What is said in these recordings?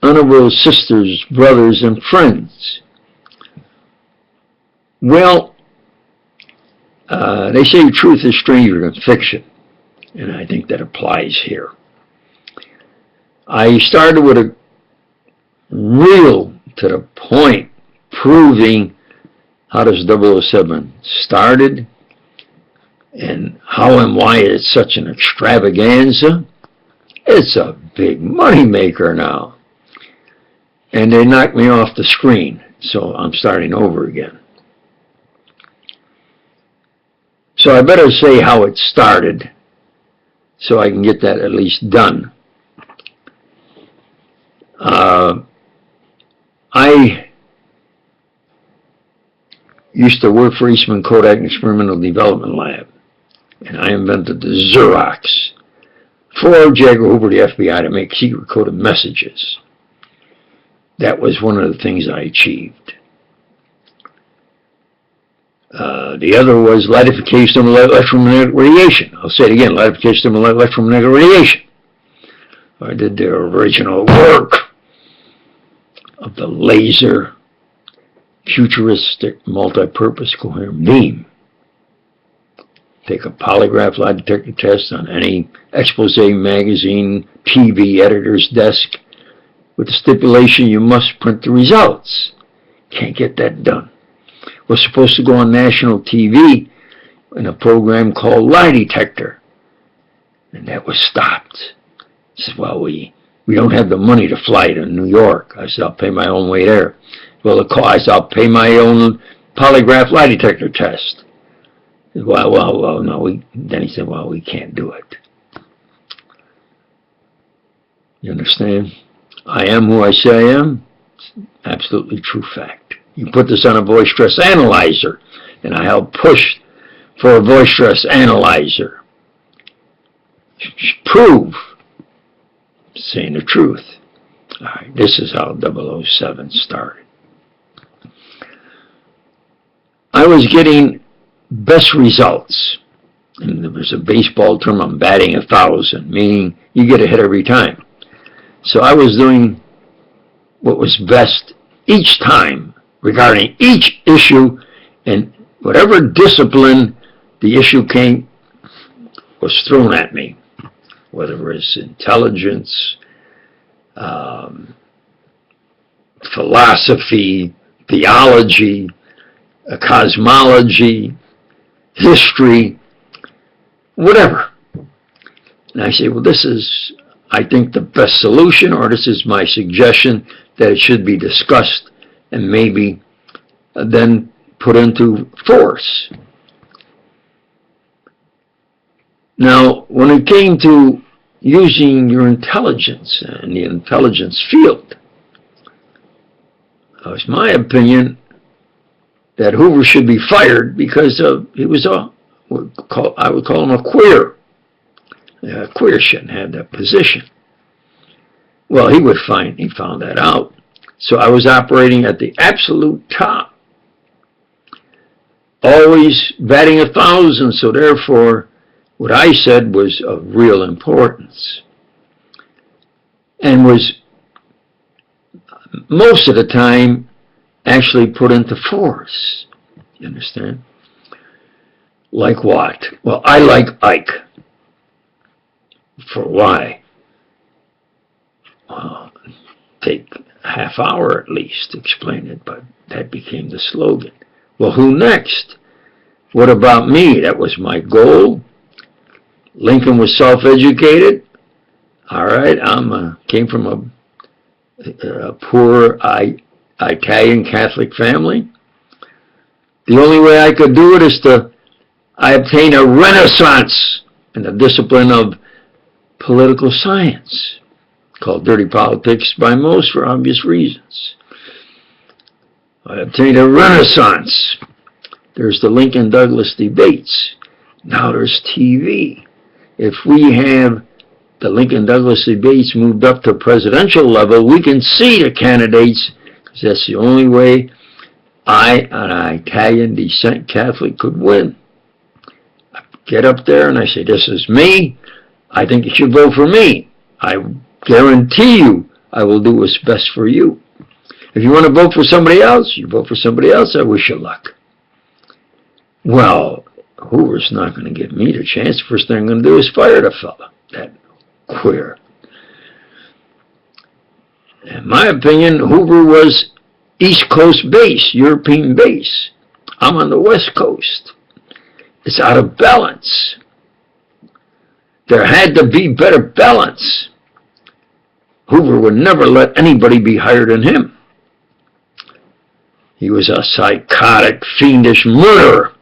honorable sisters, brothers, and friends. Well, they say truth is stranger than fiction, and I think that applies here. I started with a real, to the point, proving how this 007 started and how and why it's such an extravaganza. It's a big money maker now. And they knocked me off the screen, so I'm starting over again. So I better say how it started so I can get that at least done. I used to work for Eastman Kodak Experimental Development Lab, and I invented the Xerox for J. Edgar Hoover, the FBI, to make secret coded messages. That was one of the things I achieved. The other was lightification stimulated electromagnetic radiation. I'll say it again, lightification stimulated electromagnetic radiation. I did the original work of the laser futuristic multi-purpose coherent beam. Take a polygraph lie detector test on any expose magazine, TV editor's desk with the stipulation you must print the results. Can't get that done. Was supposed to go on national TV in a program called Lie Detector, and that was stopped. I said, well, we don't have the money to fly to New York. I said, I'll pay my own way there. Well, I said, I'll pay my own polygraph lie detector test. He said, well, no. Then he said, well, we can't do it. You understand? I am who I say I am. It's absolutely true fact. You put this on a voice stress analyzer, and I helped push for a voice stress analyzer. Prove saying the truth. All right, this is how 007 started. I was getting best results. And there was a baseball term, I'm batting 1,000, meaning you get a hit every time. So I was doing what was best each time regarding each issue, and whatever discipline the issue was thrown at me, whether it was intelligence, philosophy, theology, cosmology, history, whatever. And I say, well, this is, I think, the best solution, or this is my suggestion that it should be discussed and maybe then put into force. Now, when it came to using your intelligence in the intelligence field, it was my opinion that Hoover should be fired because he was I would call him a queer. A queer shouldn't have that position. Well, he found that out. So I was operating at the absolute top, always batting 1,000. So therefore, what I said was of real importance, and was most of the time actually put into force. You understand? Like what? Well, I like Ike. For why? Well, take a half hour at least to explain it, but that became the slogan. Well, who next? What about me? That was my goal. Lincoln was self-educated. All right, came from a poor Italian Catholic family. The only way I could do it is I obtained a renaissance in the discipline of political science, called dirty politics by most for obvious reasons. I obtained a renaissance. There's the Lincoln-Douglas debates. Now there's TV. If we have the Lincoln-Douglas debates moved up to presidential level, we can see the candidates, because that's the only way an Italian descent Catholic could win. I get up there and I say, this is me. I think you should vote for me. I guarantee you I will do what's best for you. If you want to vote for somebody else, you vote for somebody else. I wish you luck. Well, Hoover's not going to give me the chance. First thing I'm going to do is fire the fella, that queer. In my opinion, Hoover was East Coast base, European base. I'm on the West Coast. It's out of balance. There had to be better balance. Hoover would never let anybody be higher than him. He was a psychotic, fiendish murderer.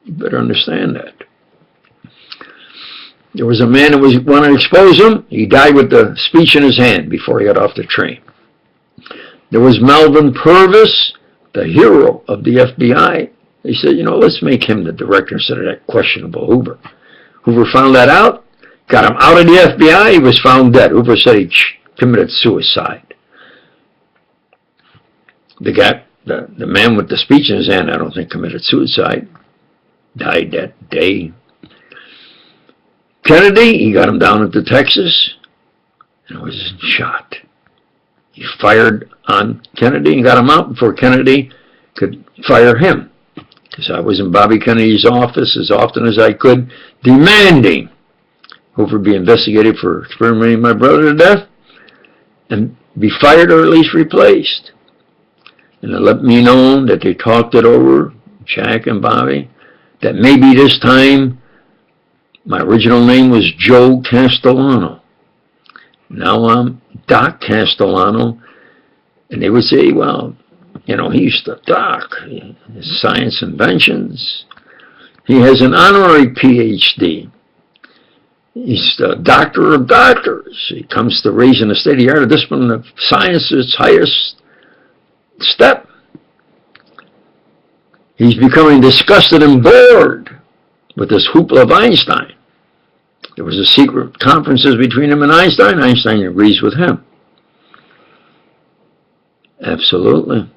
You better understand that. There was a man who wanted to expose him. He died with the speech in his hand before he got off the train. There was Melvin Purvis, the hero of the FBI. They said, let's make him the director instead of that questionable Hoover. Hoover found that out, got him out of the FBI. He was found dead. Hoover said he committed suicide. The man with the speech in his hand, I don't think committed suicide. Died that day. Kennedy, he got him down into Texas and was shot. He fired on Kennedy and got him out before Kennedy could fire him. Because I was in Bobby Kennedy's office as often as I could, demanding Hoover be investigated for experimenting my brother to death and be fired or at least replaced. And it let me know that they talked it over, Jack and Bobby, that maybe this time my original name was Joe Castellano. Now I'm Doc Castellano. And they would say, well, he's the doc, his science inventions. He has an honorary PhD. He's the doctor of doctors. He comes to raising the state-of-the-art of discipline of science at its highest step. He's becoming disgusted and bored with this hoopla of Einstein. There was a secret conferences between him and Einstein. Einstein agrees with him. Absolutely.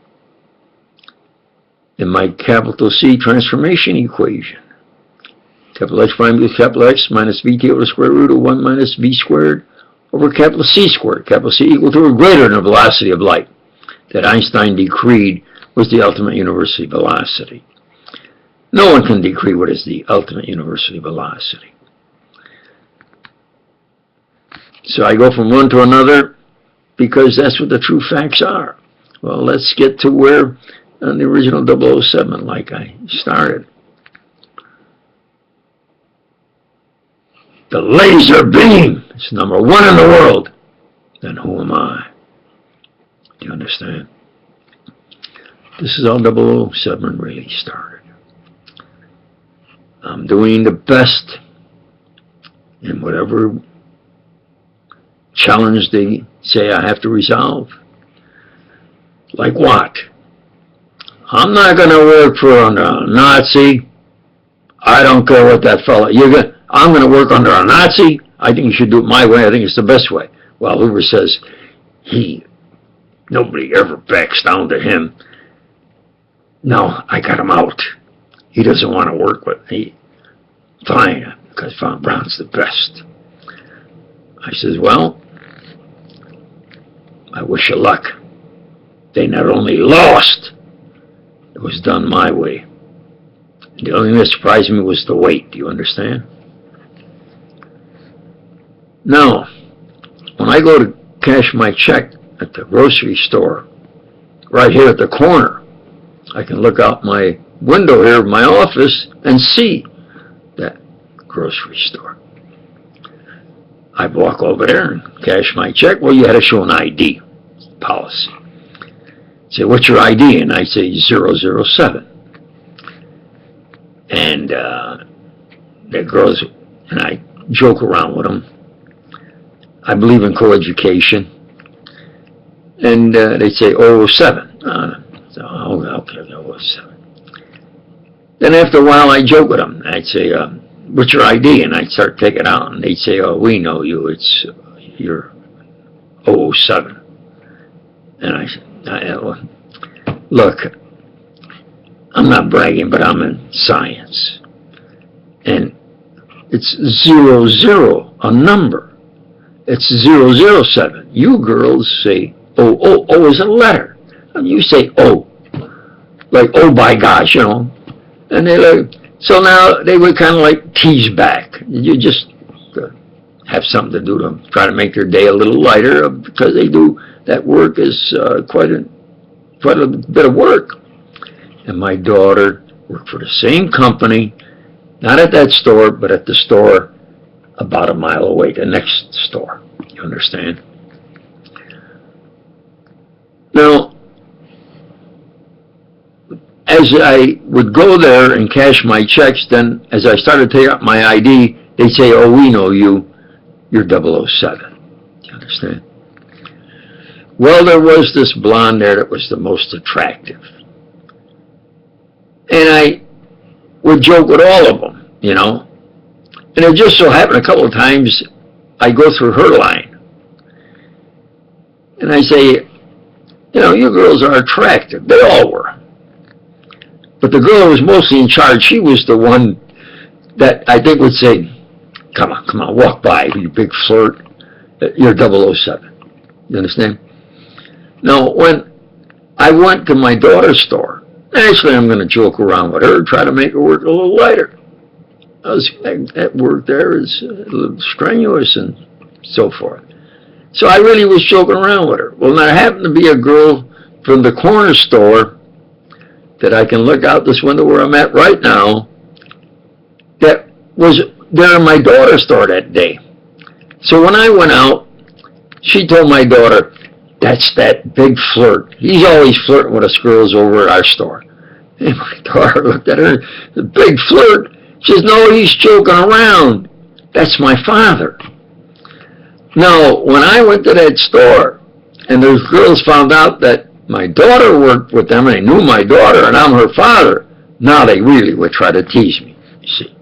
In my capital C transformation equation, capital X prime equals capital X minus VT over the square root of 1 minus V squared over capital C squared. Capital C equal to or greater than the velocity of light that Einstein decreed was the ultimate universal velocity. No one can decree what is the ultimate universal velocity. So I go from one to another because that's what the true facts are. Well, let's get to where on the original 007, like I started. The laser beam is #1 in the world. Then who am I? Do you understand? This is how 007 really started. I'm doing the best in whatever challenge they say I have to resolve. Like what? I'm not going to work for a Nazi. I don't care what that fella. I'm going to work under a Nazi. I think you should do it my way. I think it's the best way. Well, Hoover says nobody ever backs down to him. No, I got him out. He doesn't want to work with me. Fine, because Von Braun's the best. I says, well, I wish you luck. They not only lost, it was done my way. The only thing that surprised me was the weight. Do you understand? Now, when I go to cash my check at the grocery store, right here at the corner, I can look out my window here of my office and see that grocery store. I walk over there and cash my check. Well, you had to show an ID policy. Say, what's your ID? And I say 007. And the girls, and I joke around with them. I believe in coeducation. And they say 007. So, okay, 007. Then after a while, I joke with them. I'd say, what's your ID? And I'd start taking it out. And they'd say, oh, we know you. You're 007. And I said, look, I'm not bragging, but I'm in science. And it's 00, a number. it's 007. You girls say O. O is a letter. And you say O. Like, oh, by gosh, you know. And they like, so now they would kind of like tease back. You just have something to do to try to make their day a little lighter because they do, that work is quite a bit of work. And my daughter worked for the same company, not at that store, but at the store about a mile away, the next store. You understand? Now, as I would go there and cash my checks, then as I started to take out my ID, they'd say, oh, we know you. You're 007. Do you understand? Well, there was this blonde there that was the most attractive. And I would joke with all of them, you know. And it just so happened a couple of times I go through her line. And I say, you know, you girls are attractive. They all were. But the girl who was mostly in charge, she was the one that I think would say, come on, walk by, you big flirt. You're 007. You understand? Now, when I went to my daughter's store, actually I'm going to joke around with her, try to make her work a little lighter. That work there is a little strenuous and so forth. So I really was joking around with her. Well, there happened to be a girl from the corner store that I can look out this window where I'm at right now that was there in my daughter's store that day. So when I went out, she told my daughter, that's that big flirt. He's always flirting with us girls over at our store. And my daughter looked at her, the big flirt. She says, no, he's joking around. That's my father. Now, when I went to that store, and those girls found out that my daughter worked with them, and they knew my daughter, and I'm her father, now they really would try to tease me, you see.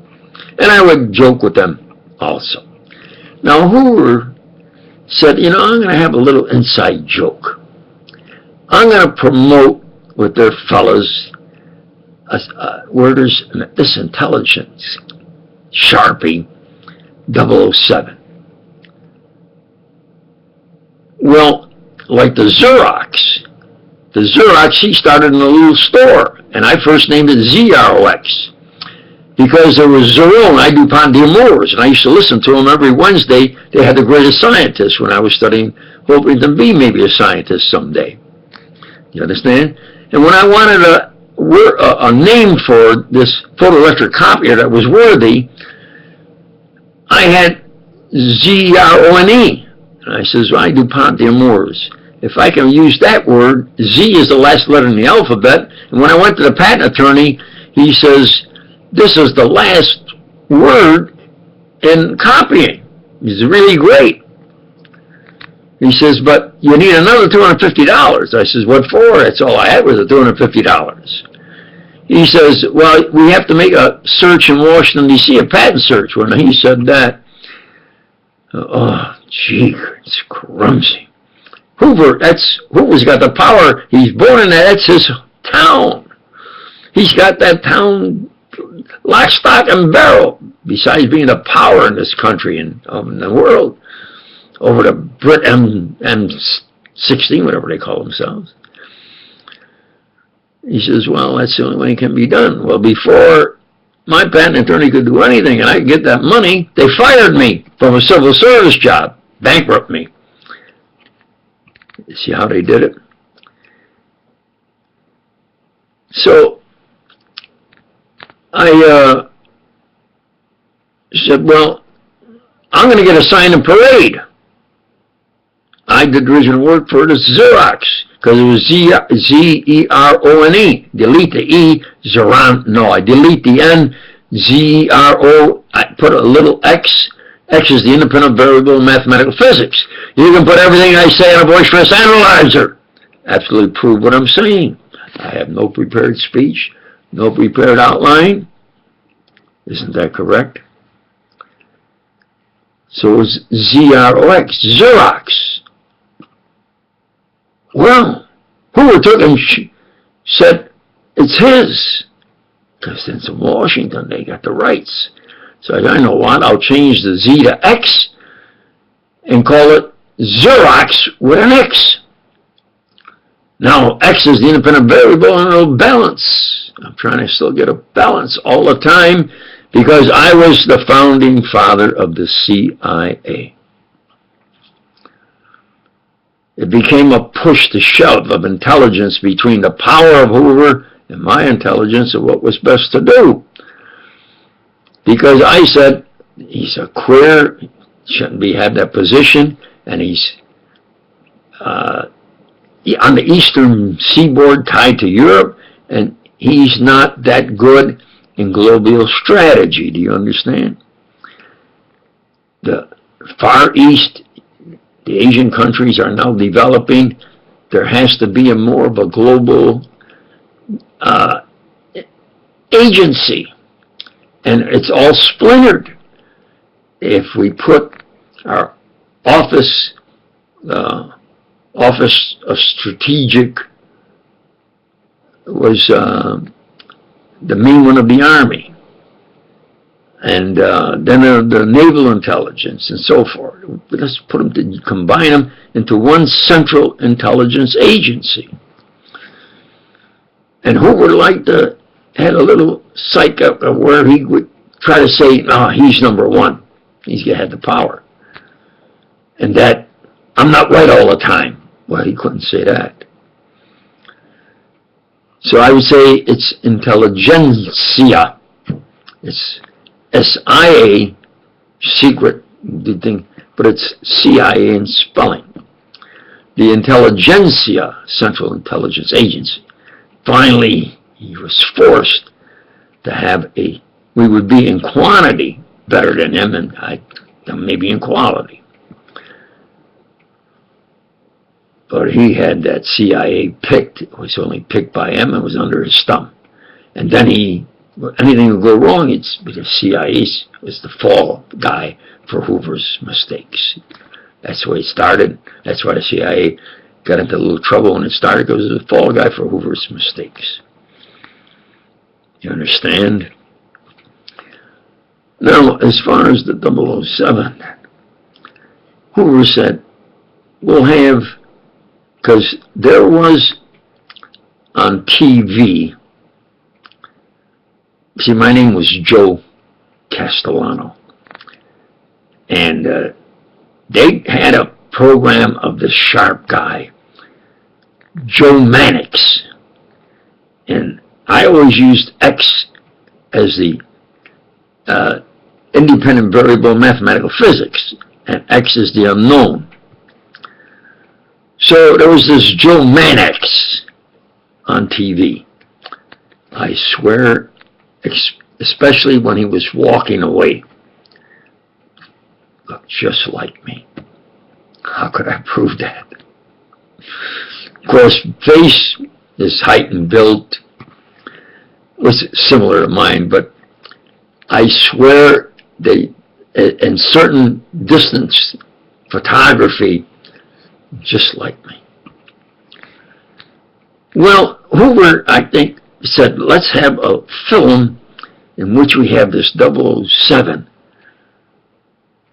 And I would joke with them also. Now, Hoover said, you know, I'm going to have a little inside joke. I'm going to promote with their fellas where there's this intelligence, Sharpie 007. Well, like the Xerox, he started in a little store, and I first named it ZROX. Because there was Zerone, I DuPont d'Amours, and I used to listen to them every Wednesday. They had the greatest scientists when I was studying, hoping to be maybe a scientist someday. You understand? And when I wanted a name for this photoelectric copier that was worthy, I had ZRONE. And I says, well, I DuPont d'Amours. If I can use that word, Z is the last letter in the alphabet. And when I went to the patent attorney, he says, this is the last word in copying. It's really great. He says, but you need another $250. I says, what for? That's all I had was the $250. He says, well, we have to make a search in Washington, D.C., a patent search. When he said that, oh, gee, it's clumsy. Hoover's got the power. He's born in that. That's his town. He's got that town lock, stock, and barrel, besides being a power in this country and in the world, over the Brit M16, whatever they call themselves. He says, well, that's the only way it can be done. Well, before my patent attorney could do anything and I could get that money, they fired me from a civil service job, bankrupt me. You see how they did it? So I said, well, I'm going to get assigned a parade. I did original work for the Xerox because it was Z-E-R-O-N-E. Delete the E, Zeron. No, I delete the N, Z-E-R-O. I put a little X. X is the independent variable in mathematical physics. You can put everything I say in a voice analyzer. Absolutely prove what I'm saying. I have no prepared speech. No prepared outline. Isn't that correct? So it's Z-R-O-X, Xerox. Well, Hoover took and said it's his. Because it's in Washington, they got the rights. So I know what, I'll change the Z to X. and call it Xerox with an X. Now, X is the independent variable and it'll balance. I'm trying to still get a balance all the time because I was the founding father of the CIA. It became a push to shove of intelligence between the power of Hoover and my intelligence of what was best to do. Because I said, he's a queer, shouldn't be had that position, and he's on the eastern seaboard tied to Europe, and he's not that good in global strategy. Do you understand? The Far East, the Asian countries are now developing. There has to be a more of a global agency, and it's all splintered. If we put our office of Strategic was the main one of the Army, and then the Naval Intelligence and so forth. Let's put them to combine them into one central intelligence agency. And Hoover had a little psych up where he would try to say, "No, he's number one. He's had the power," and that I'm not right all the time. Well, he couldn't say that. So I would say it's intelligentsia. It's SIA, secret thing, but it's CIA in spelling. The intelligentsia, Central Intelligence Agency. Finally, he was forced to have we would be in quantity better than him, and maybe in quality. But he had that CIA picked. It was only picked by him and was under his thumb. And then anything would go wrong, it's because CIA was the fall guy for Hoover's mistakes. That's the way it started. That's why the CIA got into a little trouble when it started, because it was the fall guy for Hoover's mistakes. You understand? Now, as far as the 007, Hoover said, we'll have, because there was on TV, see, my name was Joe Castellano, and they had a program of this sharp guy, Joe Mannix, and I always used X as the independent variable in mathematical physics, and X is the unknown. So there was this Joe Mannix on TV. I swear, especially when he was walking away, looked just like me. How could I prove that? Of course, face, his height and build was similar to mine, but I swear in certain distance photography, just like me. Well, Hoover, I think, said, let's have a film in which we have this 007.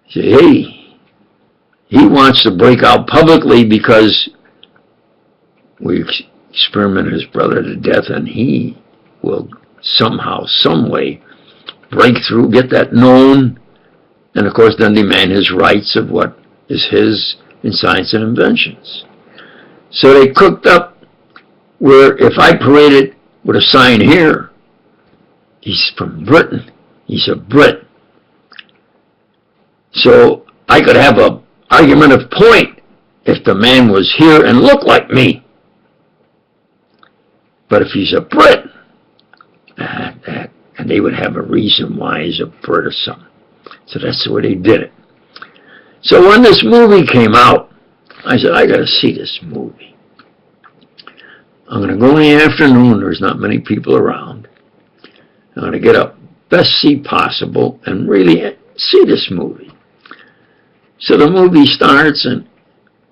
He said, hey, he wants to break out publicly because we experimented his brother to death, and he will somehow, some way, break through, get that known, and of course then demand his rights of what is his in science and inventions. So they cooked up where if I paraded with a sign here, he's from Britain, he's a Brit. So I could have an argumentative point if the man was here and looked like me. But if he's a Brit, and they would have a reason why he's a Brit or something. So that's the way they did it. So when this movie came out, I said, I got to see this movie. I'm going to go in the afternoon. There's not many people around. I'm going to get up best seat possible and really see this movie. So the movie starts, and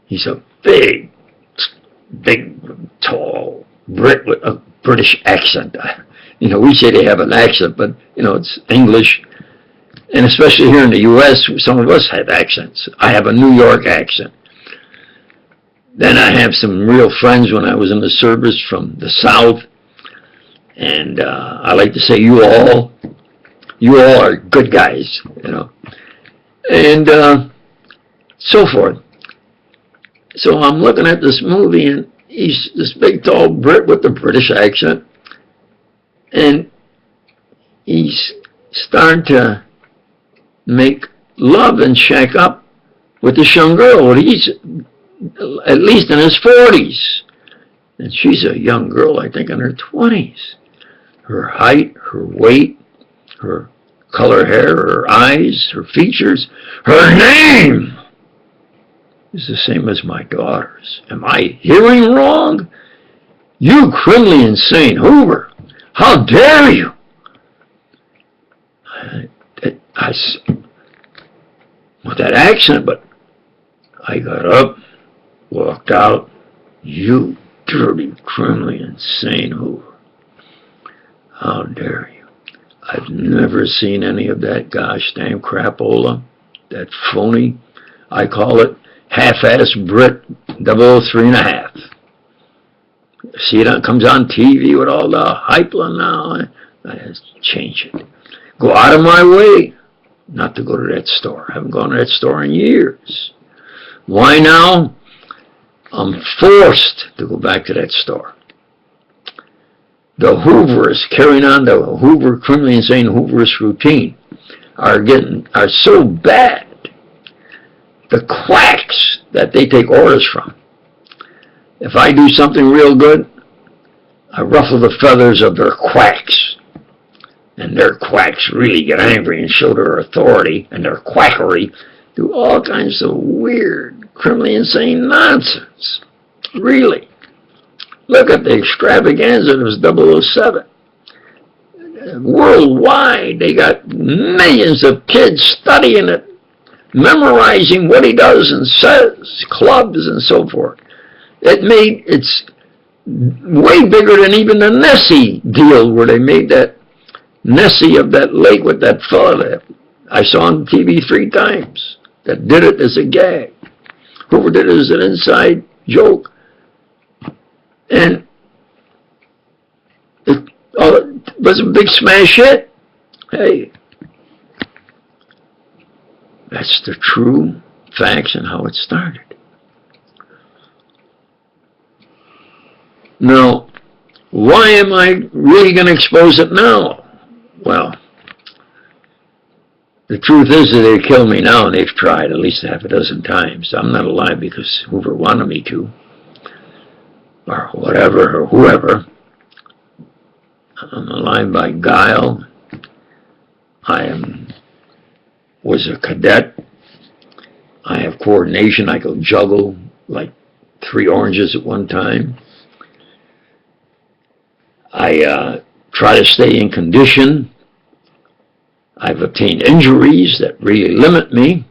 he's a big, tall Brit with a British accent. You know, we say they have an accent, but, you know, it's English. And especially here in the U.S., some of us have accents. I have a New York accent. Then I have some real friends when I was in the service from the South. And I like to say, you all are good guys, you know. And so forth. So I'm looking at this movie, and he's this big, tall Brit with the British accent. And he's starting to make love and shack up with this young girl. Well, he's at least in his 40s. And she's a young girl, I think, in her 20s. Her height, her weight, her color hair, her eyes, her features, her name is the same as my daughter's. Am I hearing wrong? You criminally insane Hoover! How dare you! I with that accent, but I got up, walked out. You dirty, criminally insane Hoover. How dare you? I've never seen any of that gosh dang crapola, that phony, I call it, half-assed Brit 003.5. See it comes on TV with all the hype now. I have to change it. Go out of my way not to go to that store. I haven't gone to that store in years. Why now? I'm forced to go back to that store. The Hoovers, carrying on the Hoover, criminally insane Hooverist routine, are so bad. The quacks that they take orders from. If I do something real good, I ruffle the feathers of their quacks. And their quacks really get angry and show their authority and their quackery, do all kinds of weird, criminally insane nonsense. Really. Look at the extravaganza of 007. Worldwide, they got millions of kids studying it, memorizing what he does and says, clubs and so forth. It's way bigger than even the Nessie deal, where they made that Nessie of that lake with that fella that I saw on TV 3 times, that did it as a gag. Hoover did it as an inside joke. And it was a big smash hit. Hey, that's the true facts and how it started. Now, why am I really going to expose it now? Well, the truth is that they kill me now, and they've tried at least half a dozen times. I'm not alive because Hoover wanted me to, or whatever, or whoever. I'm alive by guile. Was a cadet. I have coordination. I can juggle like 3 oranges at one time. I try to stay in condition. I've obtained injuries that really limit me,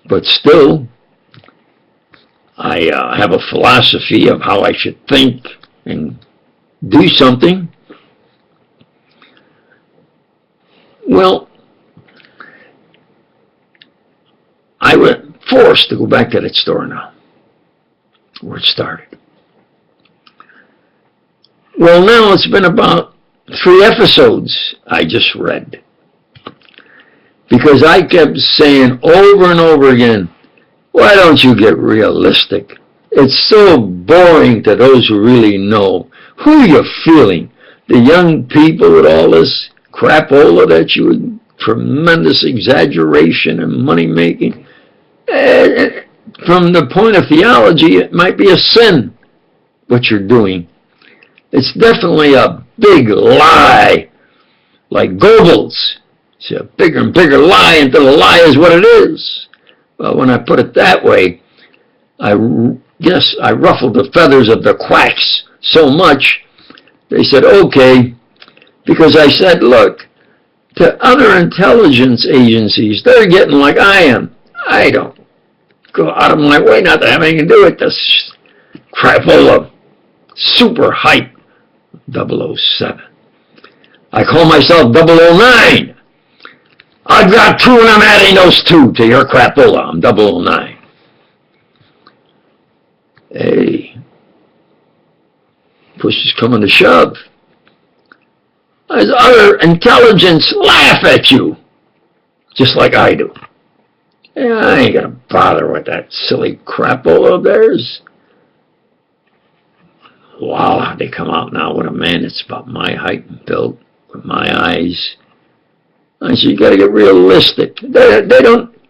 but still, I have a philosophy of how I should think and do something. Well, I was forced to go back to that store now, where it started. Well, now it's been about 3 episodes I just read. Because I kept saying over and over again, why don't you get realistic? It's so boring to those who really know. Who are you fooling? The young people with all this crapola that you, tremendous exaggeration and money making. From the point of theology, it might be a sin, what you're doing. It's definitely a big lie, like Goebbels. It's a bigger and bigger lie until the lie is what it is. Well, when I put it that way, I ruffled the feathers of the quacks so much, they said, okay, because I said, look, to other intelligence agencies, they're getting like I am. I don't go out of my way not to have anything to do with this crapola, super hype 007. I call myself 009. I've got two and I'm adding those two to your crapola. I'm 009. Hey, push is coming to shove. As other intelligence laugh at you, just like I do. Yeah, I ain't gonna bother with that silly crapola of theirs. Wow, they come out now with a man that's about my height and build, with my eyes. I said, you gotta get realistic. They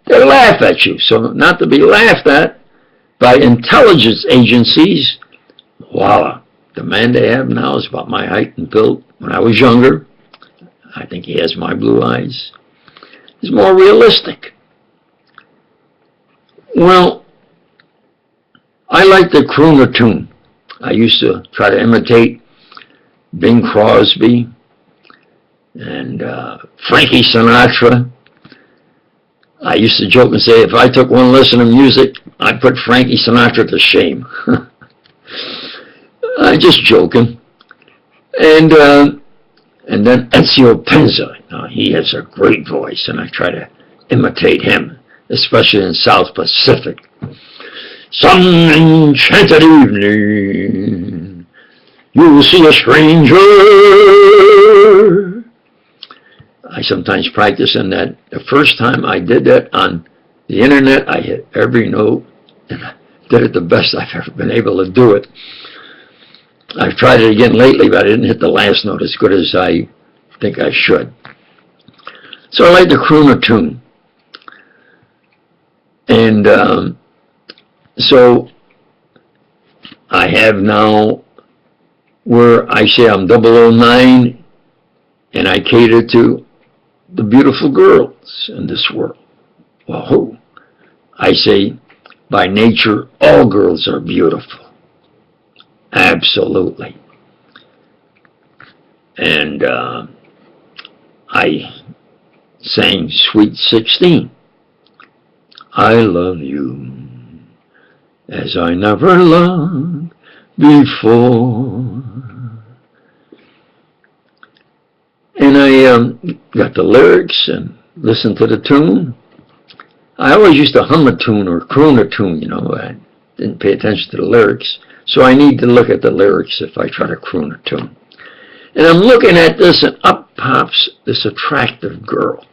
laugh at you. So not to be laughed at by intelligence agencies, voila. The man they have now is about my height and build. When I was younger, I think he has my blue eyes. He's more realistic. Well, I like the crooner tune. I used to try to imitate Bing Crosby and Frankie Sinatra. I used to joke and say, if I took one lesson of music, I'd put Frankie Sinatra to shame. I'm just joking. And then Ezio Penza. Now, he has a great voice, and I try to imitate him, especially in South Pacific. Some enchanted evening, you will see a stranger. I sometimes practice in that. The first time I did that on the internet, I hit every note, and I did it the best I've ever been able to do it. I've tried it again lately, but I didn't hit the last note as good as I think I should. So I like the crooner tune. And so I have now where I say I'm 009 and I cater to the beautiful girls in this world. Well, who? I say by nature all girls are beautiful. Absolutely. And I sang Sweet 16. I love you as I never loved before. And I got the lyrics and listened to the tune. I always used to hum a tune or croon a tune, you know. I didn't pay attention to the lyrics. So I need to look at the lyrics if I try to croon a tune. And I'm looking at this, and up pops this attractive girl.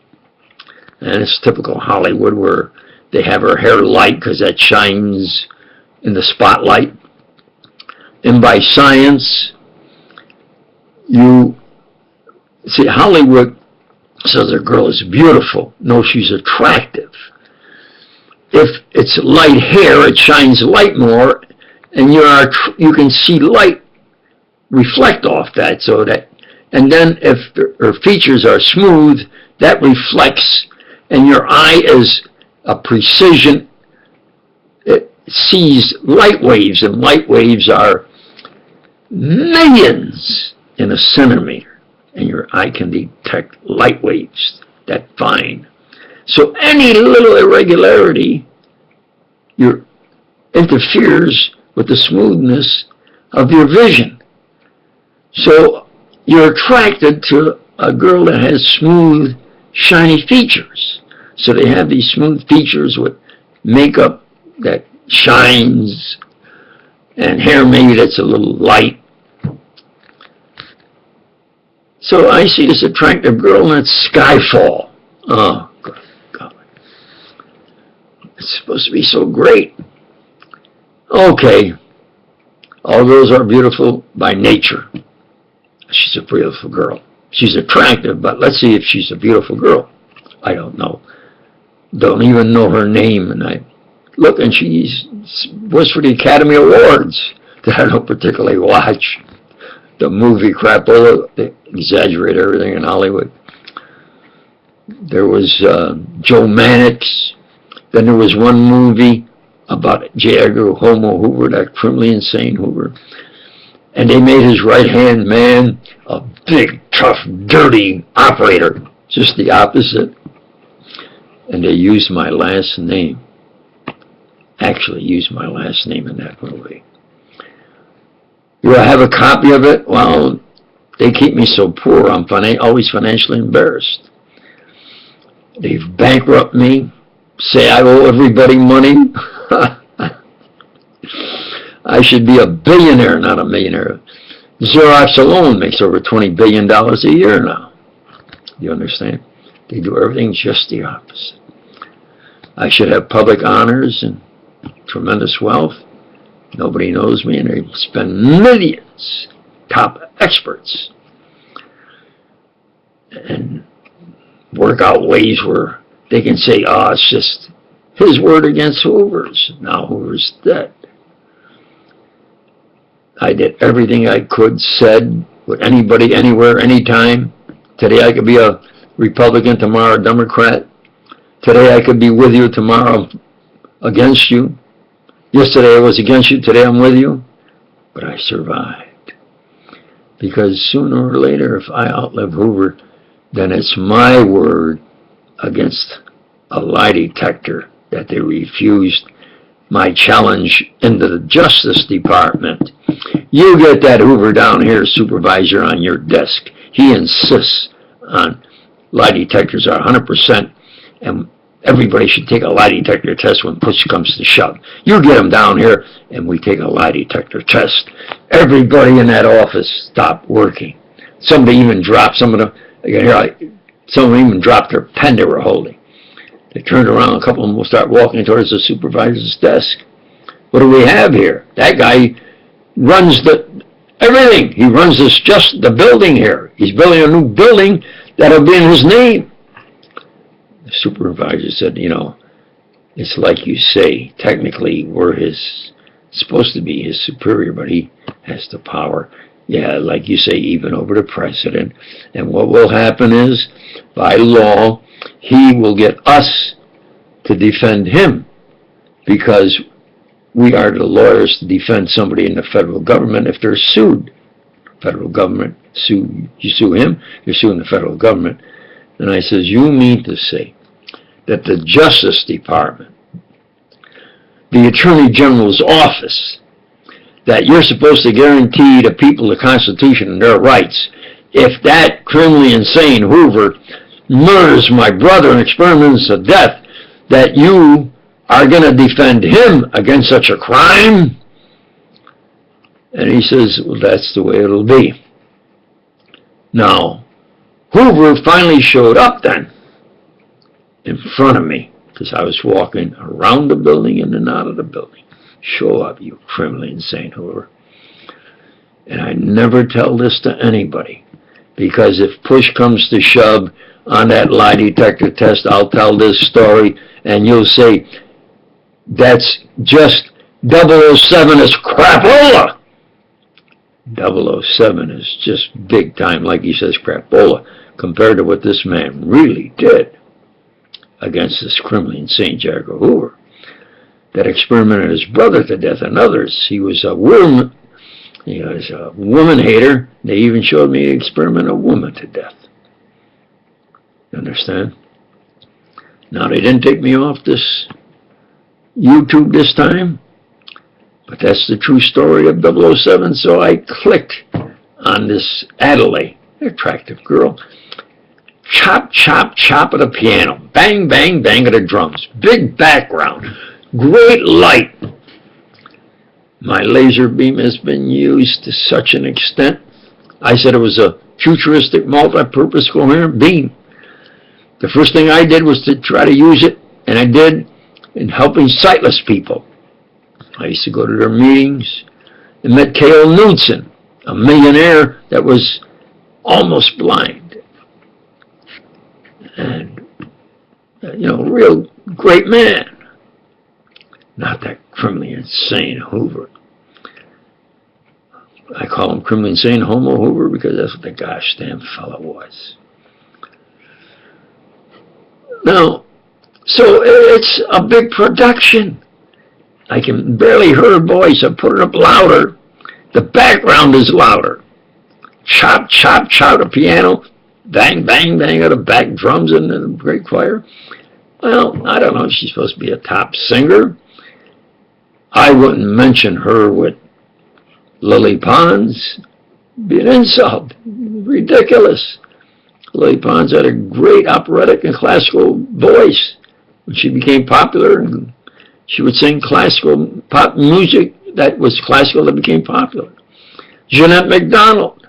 And it's typical Hollywood where they have her hair light because that shines in the spotlight. And by science, you see, Hollywood says a girl is beautiful. No, she's attractive. If it's light hair, it shines light more, and you can see light reflect off that. So that, and then if her features are smooth, that reflects, and your eye is a precision. It sees light waves, and light waves are millions in a centimeter, and your eye can detect light waves that fine. So any little irregularity interferes with the smoothness of your vision. So you're attracted to a girl that has smooth, shiny features. So they have these smooth features with makeup that shines and hair maybe that's a little light. So I see this attractive girl and it's Skyfall. Oh, God. It's supposed to be so great. Okay. All girls are beautiful by nature. She's a beautiful girl. She's attractive, but let's see if she's a beautiful girl. I don't know. Don't even know her name. And I look, and she was for the Academy Awards that I don't particularly watch. The movie crapola, they exaggerate everything in Hollywood. There was Joe Mannix. Then there was one movie about J. Edgar, Homo Hoover, that criminally insane Hoover. And they made his right-hand man a big, tough, dirty operator. Just the opposite. And they used my last name. Actually used my last name in that movie. Do I have a copy of it? Well, they keep me so poor, I'm always financially embarrassed. They've bankrupted me. Say I owe everybody money. I should be a billionaire, not a millionaire. Xerox alone makes over $20 billion a year now. You understand? They do everything just the opposite. I should have public honors and tremendous wealth. Nobody knows me, and they spend millions, top experts, and work out ways where they can say, oh, it's just his word against Hoover's. Now Hoover's dead. I did everything I could, said, with anybody, anywhere, anytime. Today I could be a Republican, tomorrow a Democrat. Today I could be with you, tomorrow against you. Yesterday I was against you, today I'm with you. But I survived. Because sooner or later, if I outlive Hoover, then it's my word against a lie detector that they refused my challenge into the Justice Department. You get that Hoover down here, supervisor, on your desk. He insists on lie detectors are 100%, and everybody should take a lie detector test when push comes to shove. You get them down here, and we take a lie detector test. Everybody in that office stopped working. Somebody even dropped some of them. Someone even dropped their pen they were holding. They turned around, a couple of them will start walking towards the supervisor's desk. What do we have here? That guy runs everything. He runs the building here. He's building a new building that'll be in his name. The supervisor said, it's like you say, technically we're supposed to be his superior, but he has the power. Yeah, like you say, even over the president. And what will happen is, by law, he will get us to defend him, because we are the lawyers to defend somebody in the federal government if they're sued. Federal government, you sue him, you're suing the federal government. And I says, you mean to say that the Justice Department, the Attorney General's office, that you're supposed to guarantee the people the Constitution and their rights, if that criminally insane Hoover murders my brother and experiments to death, that you are going to defend him against such a crime? And he says, well, that's the way it'll be. Now, Hoover finally showed up then in front of me, because I was walking around the building in and out of the building. Show up, you criminally insane Hoover. And I never tell this to anybody, because if push comes to shove on that lie detector test, I'll tell this story, and you'll say, that's just 007 is crapola. 007 is just big time, like he says, crapola, compared to what this man really did against this criminally insane J. Edgar Hoover that experimented his brother to death and others. He was a woman, hater. They even showed me an experiment a woman to death. You understand? Now, they didn't take me off this YouTube this time, but that's the true story of 007, so I clicked on this Adelaide, an attractive girl. Chop, chop, chop at the piano. Bang, bang, bang at the drums. Big background. Great light. My laser beam has been used to such an extent. I said it was a futuristic, multi-purpose, coherent beam. The first thing I did was to try to use it, and I did, in helping sightless people. I used to go to their meetings and met Cale Knudsen, a millionaire that was almost blind. And, real great man. Not that criminally insane Hoover. I call him criminally insane Homo Hoover because that's what the gosh damn fellow was. Now, so it's a big production. I can barely hear a voice. I put it up louder. The background is louder. Chop, chop, chop the piano. Bang, bang, bang of the back drums and the great choir. Well, I don't know if she's supposed to be a top singer. I wouldn't mention her with Lily Pons. It'd be an insult. Ridiculous. Lily Pons had a great operatic and classical voice. When she became popular, and she would sing classical pop music that was classical that became popular. Jeanette MacDonald,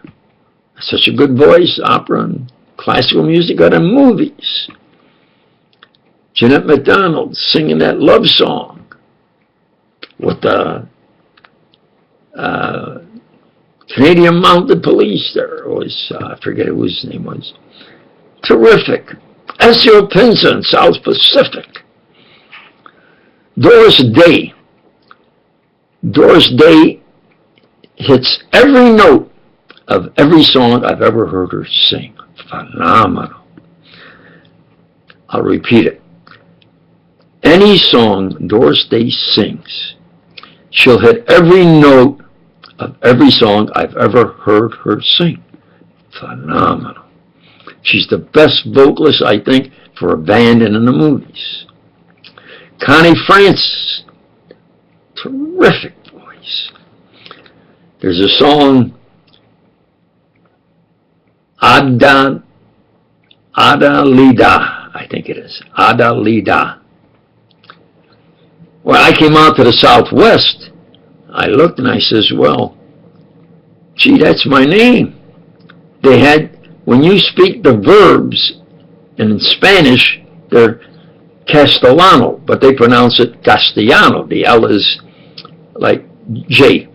such a good voice, opera and classical music, got in movies. Jeanette MacDonald singing that love song with the Canadian Mounted Police there was, I forget who his name was. Terrific. Ezio Pinza in South Pacific. Doris Day. Doris Day hits every note of every song I've ever heard her sing. Phenomenal. I'll repeat it. Any song Doris Day sings, she'll hit every note of every song I've ever heard her sing. Phenomenal. She's the best vocalist, I think, for a band and in the movies. Connie Francis, terrific voice. There's a song, Ada Lida, I think it is, Ada Lida. When I came out to the Southwest, I looked and I says, well, gee, that's my name. They had, when you speak the verbs in Spanish, they're Castellano, but they pronounce it Castellano. The L is like J.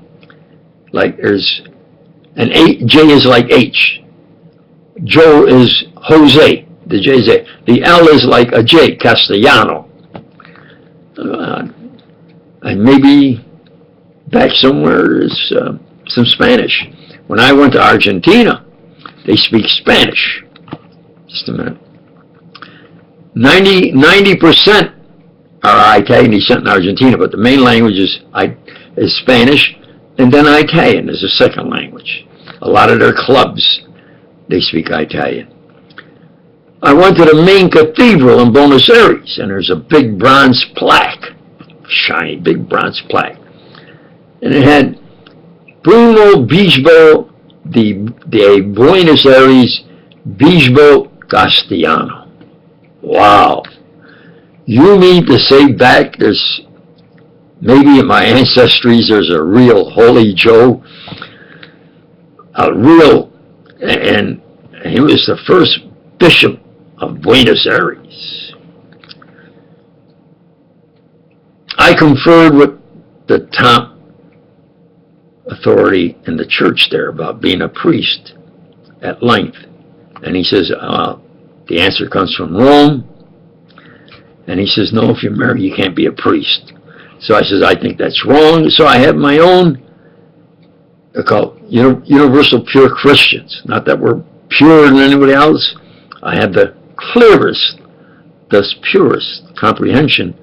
Like there's an A, J is like H. Joe is Jose. The J is A. The L is like a J, Castellano. And maybe back somewhere is some Spanish. When I went to Argentina, they speak Spanish. Just a minute. 90% are Italian descent in Argentina, but the main language is Spanish, and then Italian is the second language. A lot of their clubs, they speak Italian. I went to the main cathedral in Buenos Aires, and there's a big bronze plaque, shiny big bronze plaque, and it had Primo Bispo de Buenos Aires, Bispo Castellano. Wow. You mean to say back there's, maybe in my ancestries there's a real Holy Joe, a real, and he was the first bishop of Buenos Aires. I conferred with the top authority in the church there about being a priest at length. And he says, the answer comes from Rome. And he says, no, if you're married, you can't be a priest. So I says, I think that's wrong. So I have my own, they're called Universal Pure Christians. Not that we're purer than anybody else. I have the clearest, thus purest comprehension,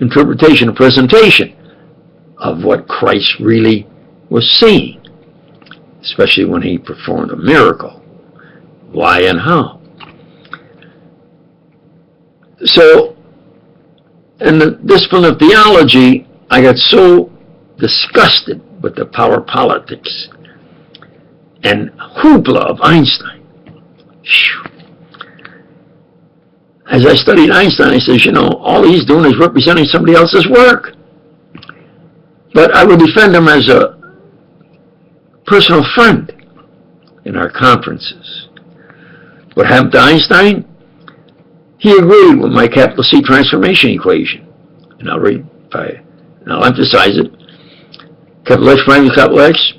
interpretation, and presentation of what Christ really was seeing, especially when he performed a miracle. Why and how? So, in the discipline of theology, I got so disgusted with the power politics and hoopla of Einstein. Whew. As I studied Einstein, I says, all he's doing is representing somebody else's work. But I would defend him as a personal friend in our conferences. What happened to Einstein? He agreed with my capital C transformation equation. And I'll emphasize it. Capital X prime is capital X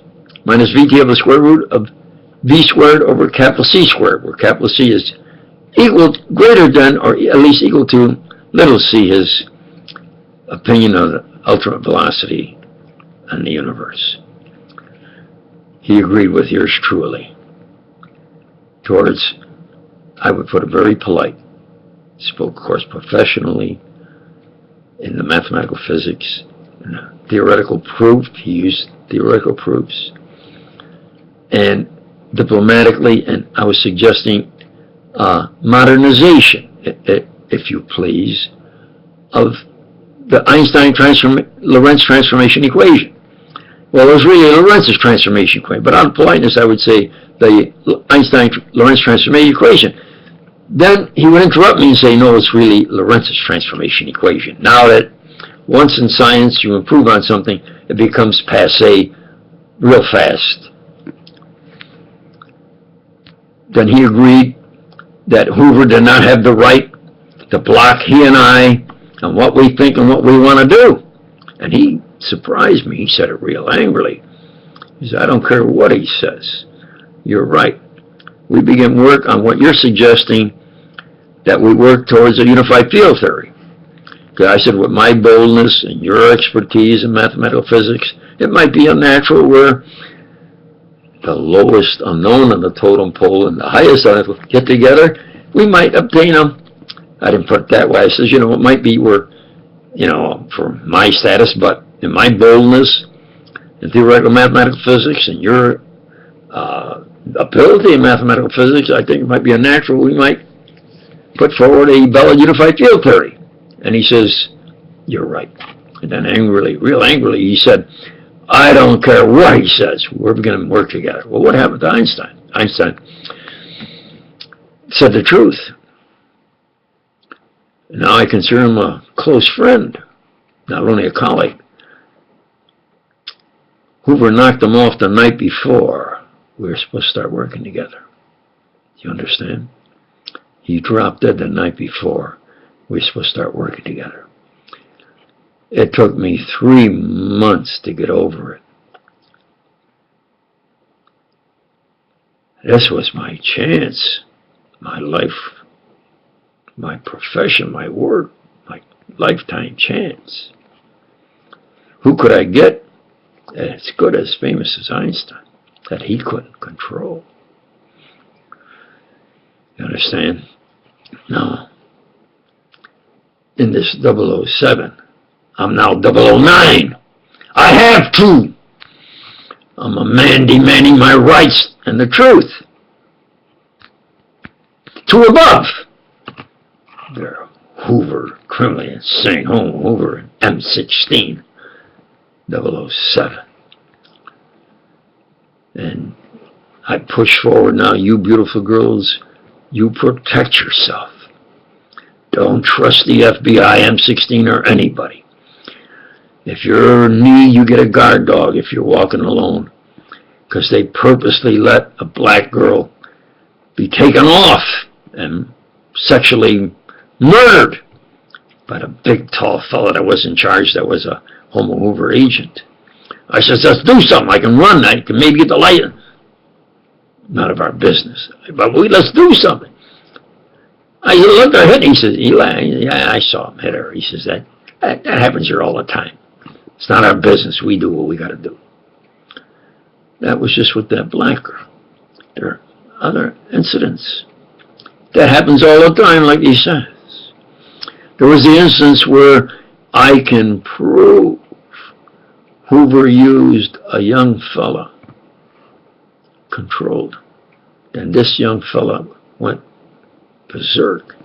minus VT of the square root of V squared over capital C squared, where capital C is greater than, or at least equal to, little c, his opinion of the ultimate velocity in the universe. He agreed with yours truly. Towards, I would put it very polite, spoke, of course, professionally in the mathematical physics, theoretical proof. He used theoretical proofs. And diplomatically, and I was suggesting modernization, if you please, of the Einstein Lorentz transformation equation. Well, it was really Lorenz's transformation equation, but out of politeness, I would say the Einstein-Lorentz transformation equation. Then he would interrupt me and say, no, it's really Lorenz's transformation equation. Now that once in science you improve on something, it becomes passé real fast. Then he agreed that Hoover did not have the right to block he and I on what we think and what we want to do. And he surprised me. He said it real angrily. He said, I don't care what he says. You're right. We begin work on what you're suggesting, that we work towards a unified field theory. Because I said, with my boldness and your expertise in mathematical physics, it might be unnatural where the lowest unknown on the totem pole and the highest on it get together. We might obtain a, I didn't put it that way. I says, it might be where, for my status, but in my boldness in theoretical mathematical physics and your ability in mathematical physics, I think it might be unnatural. We might put forward a valid unified field theory. And he says, you're right. And then angrily, real angrily, he said, I don't care what he says. We're going to work together. Well, what happened to Einstein? Einstein said the truth. Now I consider him a close friend, not only a colleague. Hoover knocked him off the night before we were supposed to start working together. You understand? He dropped dead the night before we were supposed to start working together. It took me 3 months to get over it. This was my chance, my life, my profession, my work, my lifetime chance. Who could I get as good, as famous as Einstein, that he couldn't control? You understand? Now, in this 007, I'm now 009. I have to. I'm a man demanding my rights and the truth. Two above. They're Hoover, criminally insane, Homo Hoover, M16, 007. And I push forward now, you beautiful girls, you protect yourself. Don't trust the FBI, M16, or anybody. If you're in need, you get a guard dog if you're walking alone, because they purposely let a black girl be taken off and sexually murdered by the big, tall fella that was in charge, that was a Homo Hoover agent. I said, let's do something. I can run. I can maybe get the light. None of our business. But let's do something. I looked at him. He says, Eli, yeah, I saw him hit her. He says, that happens here all the time. It's not our business. We do what we got to do. That was just with that black girl. There are other incidents. That happens all the time, like he says. There was the instance where I can prove Hoover used a young fella, controlled, and this young fella went berserk,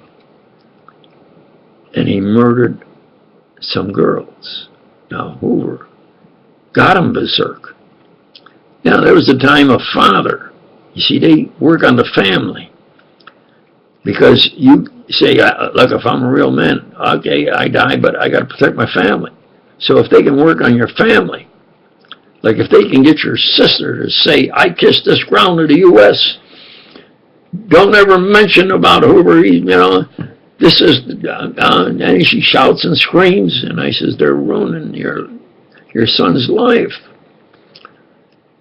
and he murdered some girls. Now Hoover got him berserk. Now there was a time of father. You see, they work on the family. Because you say, look, if I'm a real man, okay, I die, but I got to protect my family. So if they can work on your family, like if they can get your sister to say, I kissed this ground of the U.S., don't ever mention about Hoover, this is, and she shouts and screams, and I says, they're ruining your son's life.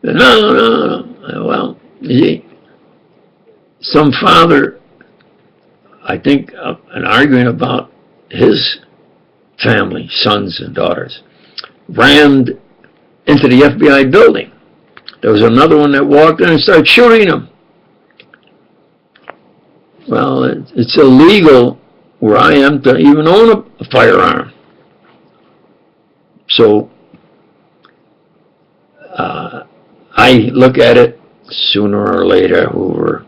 No. Well, you see, some father, I think, an arguing about his family, sons and daughters, rammed into the FBI building. There was another one that walked in and started shooting him. Well, it's illegal where I am to even own a firearm. So I look at it, sooner or later, Hoover,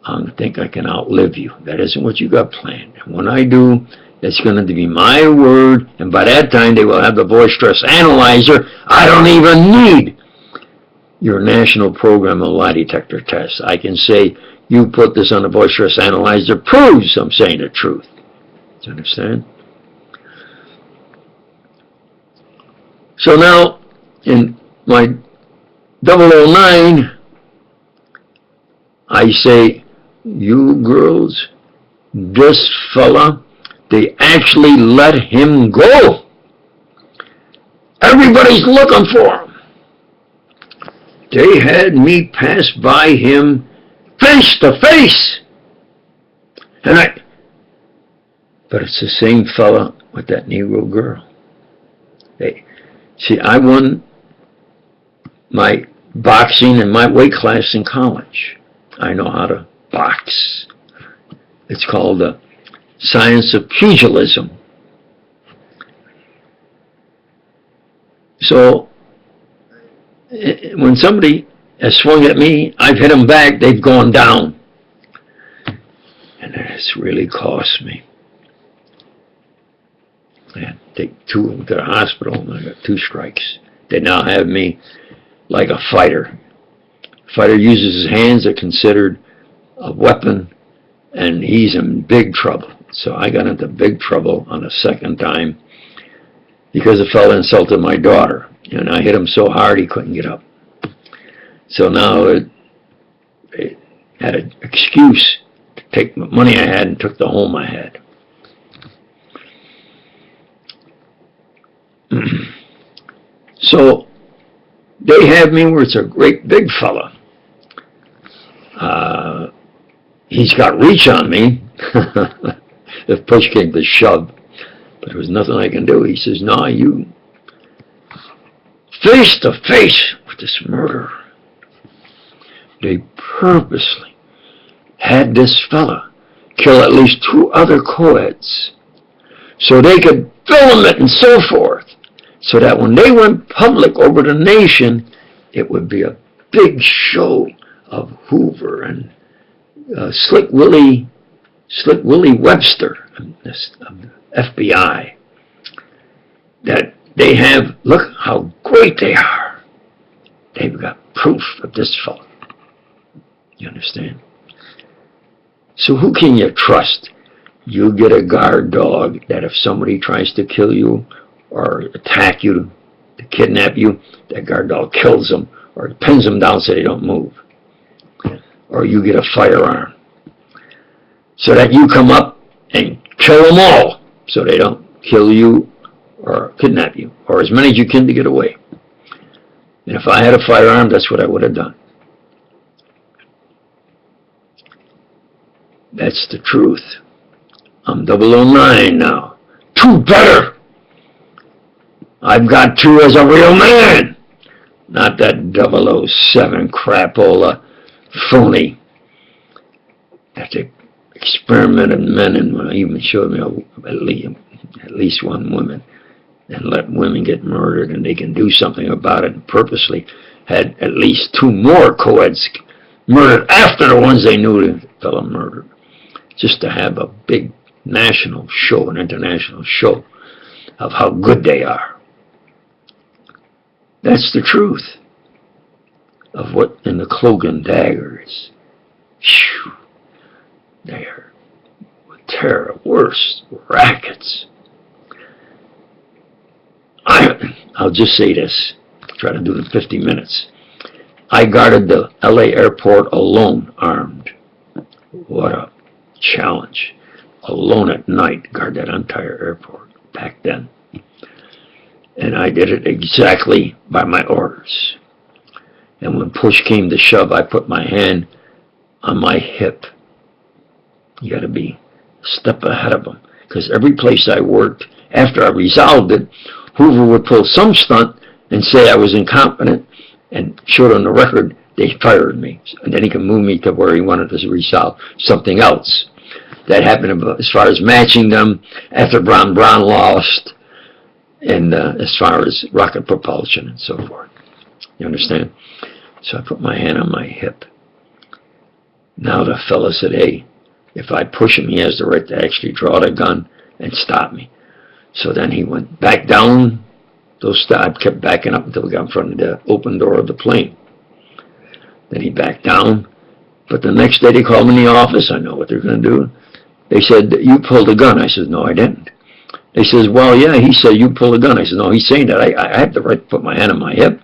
I think I can outlive you. That isn't what you got planned. And when I do, it's going to be my word, and by that time they will have the voice stress analyzer I don't even need your national program of lie detector tests. I can say, you put this on the voice analyzer, proves I'm saying the truth. Do you understand? So now, in my 009, I say, you girls, this fella, they actually let him go. Everybody's looking for him. They had me pass by him face to face. But it's the same fella with that Negro girl. See, I won my boxing in my weight class in college. I know how to box. It's called the science of pugilism. So when somebody has swung at me, I've hit them back, they've gone down. And it's really cost me. I had to take 2 of them to the hospital, and I got 2 strikes. They now have me like a fighter. A fighter uses his hands, they're considered a weapon, and he's in big trouble. So I got into big trouble on the second time because the fellow insulted my daughter, and I hit him so hard he couldn't get up. So now it had an excuse to take the money I had and took the home I had. So they have me where it's a great big fella. He's got reach on me if push came to shove, but there was nothing I can do. He says, no, you face to face with this murderer. They purposely had this fella kill at least 2 other co-eds so they could film it and so forth, so that when they went public over the nation, it would be a big show of Hoover and Slick Willie Webster of the FBI, that they have, look how great they are. They've got proof of this fellow. You understand? So who can you trust? You get a guard dog that if somebody tries to kill you or attack you, to kidnap you, that guard dog kills them or pins them down so they don't move. Or you get a firearm so that you come up and kill them all so they don't kill you or kidnap you, or as many as you can to get away. And if I had a firearm, that's what I would have done. That's the truth. I'm 009 now. 2 better. I've got 2 as a real man. Not that 007 crapola phony that they experimented men and even showed me at least 1 woman and let women get murdered, and they can do something about it, and purposely had at least 2 more co-eds murdered after the ones they knew the fellow murdered, just to have a big national show, an international show of how good they are. That's the truth of what in the cloak and daggers. Phew, they are terror, worse rackets. I'll just say this. Try to do it in 50 minutes. I guarded the LA airport alone, armed. What a challenge. Alone at night, guard that entire airport back then. And I did it exactly by my orders. And when push came to shove, I put my hand on my hip. You got to be a step ahead of them. Because every place I worked, after I resolved it, Hoover would pull some stunt and say I was incompetent and showed on the record they fired me. And then he could move me to where he wanted to resolve something else. That happened as far as matching them after Brown lost, and as far as rocket propulsion and so forth. You understand? So I put my hand on my hip. Now the fellow said, hey, if I push him, he has the right to actually draw the gun and stop me. So then he went back down. I kept backing up until we got in front of the open door of the plane. Then he backed down. But the next day they called me in the office. I know what they're going to do. They said, you pulled a gun. I said, no, I didn't. They says, well, yeah, he said you pulled a gun. I said, no, he's saying that. I have the right to put my hand on my hip.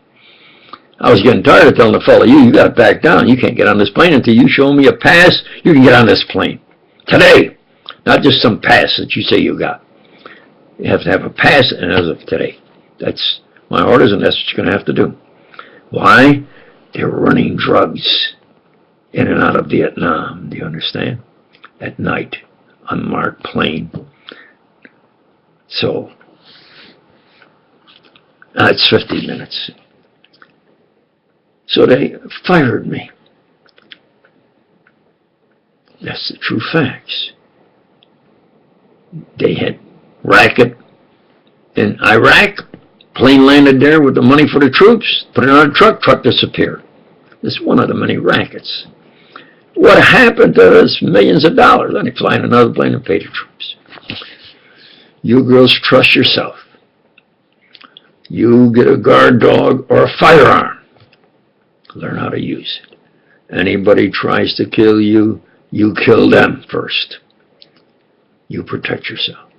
I was getting tired of telling the fellow, you got to back down. You can't get on this plane until you show me a pass. You can get on this plane. Today. Not just some pass that you say you got. You have to have a pass, and as of today. That's my orders, and that's what you're going to have to do. Why? They're running drugs in and out of Vietnam. Do you understand? At night, unmarked plane. So, it's 50 minutes. So they fired me. That's the true facts. They had racket in Iraq. Plane landed there with the money for the troops. Put it on a truck. Truck disappeared. This is one of the many rackets. What happened to us? Millions of dollars. Then they fly in another plane and pay the troops. You girls trust yourself. You get a guard dog or a firearm. Learn how to use it. Anybody tries to kill you, you kill them first. You protect yourself.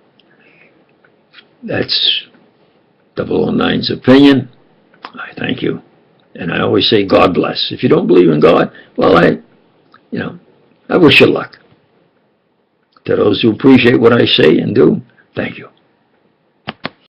That's 009's opinion. I thank you. And I always say, God bless. If you don't believe in God, well, I wish you luck. To those who appreciate what I say and do, thank you.